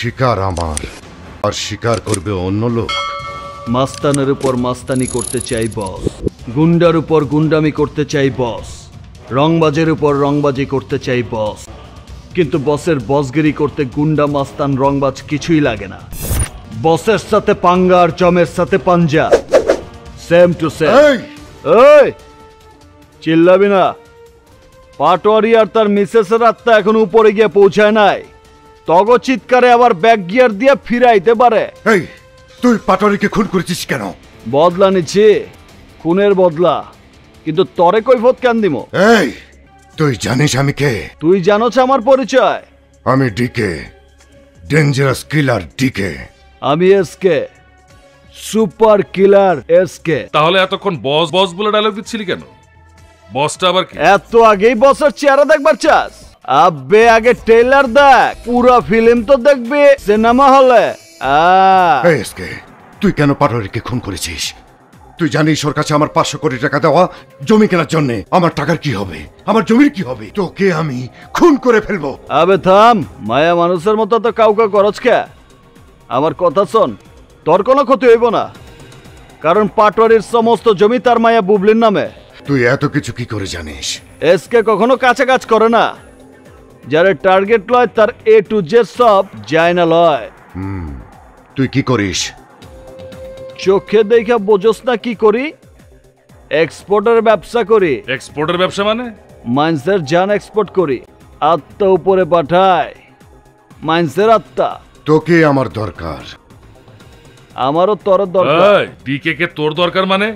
শিকার আমার, আর শিকার করবে অন্য লোক। মাস্তানের উপর মাস্তানি করতে চাই বস, গুন্ডার উপর গুন্ডামি করতে চাই বস, রংবাজের উপর রংবাজি করতে চাই বস। কিন্তু বসের বসগিরি করতে গুন্ডা মাস্তান রংবাজ কিছুই লাগে না। বসের সাথে পাঙ্গা আর জমের সাথে পাঞ্জা, সেম টু সেম। এই চিল্লাবি না। পাটোয়ারি আর তার মিসেসের আত্মা এখন উপরে গিয়ে পৌঁছায় নাই। তগ চিৎকারে আবার ব্যাক গিয়ার দিয়ে ফিরাইতে পারে। এই তুই পাটোয়ারিকে খুন করেছিস কেন? বদলা নিচ্ছি, খুনের বদলা। কিন্তু তরে কৈফত কেন দিব? এই তুই জানিস আমি কে? তুই জানোছ আমার পরিচয়? আমি ডিকে, ডেঞ্জারাস কিলার ডিকে। আমি এসকে, সুপার কিলার এসকে। তাহলে এতক্ষণ বস বস বলে ডায়লগ দিচ্ছিলি কেন? বসটা আবার কি? এত আগেই বসের চেহারা দেখবার চাস? আব্বে আগে ট্রেলার দেখ, পুরো ফিল্ম তো দেখবি সিনেমা হলে। এই এসকে, তুই কেন পাটোয়ারিকে খুন করেছিস? তুই জানিস ওর কাছে আমার 500 কোটি টাকা দেওয়া জমি কেনার জন্য। আমার টাকার কি হবে? আমার জমির কি হবে? তোকে আমি খুন করে ফেলবো। আবে থাম, মায়া মানুষের মতো তো কাউকে করছ কে? আমার কথা শোন, তোর কোনো ক্ষতি হইব না, কারণ পাটোয়ারির সমস্ত জমি তার মায়া বুবলির নামে। তুই এত কিছু কি করে জানিস? এসকে কখনো কাছে কাজ করে না। যারা টার্গেট লয় তার এ টু জেড সব যায় না লয়। তুই কি করিস? চোখে দেখা বোঝস না কি করি? এক্সপোর্টের ব্যবসা করি। এক্সপোর্টের ব্যবসা মানে? মাইন্সের জান এক্সপোর্ট করি, আত্মা উপরে পাঠায়। মাইন্সের আত্মা। তোকে আমার দরকার। আমারও তোর দরকার। ডিকে কে তোর দরকার মানে?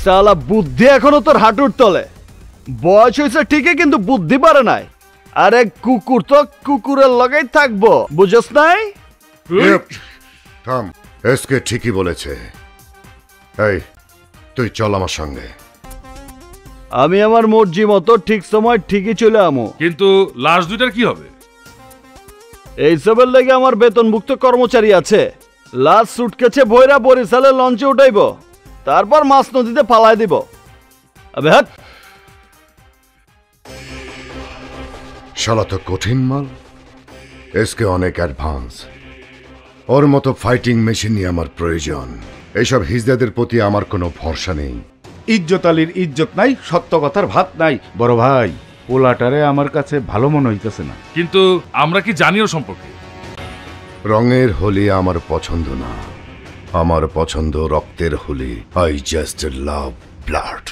সালা বুদ্ধি এখনো তোর হাঁটুর তলে। বয়স হয়েছে ঠিকই, কিন্তু বুদ্ধি পারে নাই। আরে কুকুর তো কুকুরের লগেই থাকবো, বুঝস নাই? থাম, এসকে ঠিকই বলেছে। এই তুই চল আমার সঙ্গে। আমি আমার মর্জি মতো ঠিক সময় ঠিকই চলে আমো। কিন্তু লাশ দুইটার কি হবে? এইসবের লেগে আমার বেতনভুক্ত কর্মচারী আছে। লাশ সুটকেছে ভৈরা বরিশালে লঞ্চে উঠাইব, তারপর মাছ নদীতে ফালাই দিব। আবে হাট। শালা তো কঠিন মাল। এসকে অনেক অ্যাডভান্স। ওর মতো ফাইটিং মেশিন নিয়ে আমার প্রয়োজন। এইসব হিজদাদের প্রতি আমার কোনো ভরসা নেই। ইজ্জত আলীর ইজ্জত নাই, সত্য কথার ভাত নাই। বড় ভাই, পোলাটারে আমার কাছে ভালো মনে হইতেছে না। কিন্তু আমরা কি জানিও সম্পর্কে? রঙের হোলি আমার পছন্দ না, আমার পছন্দ রক্তের Holi. I just love blood.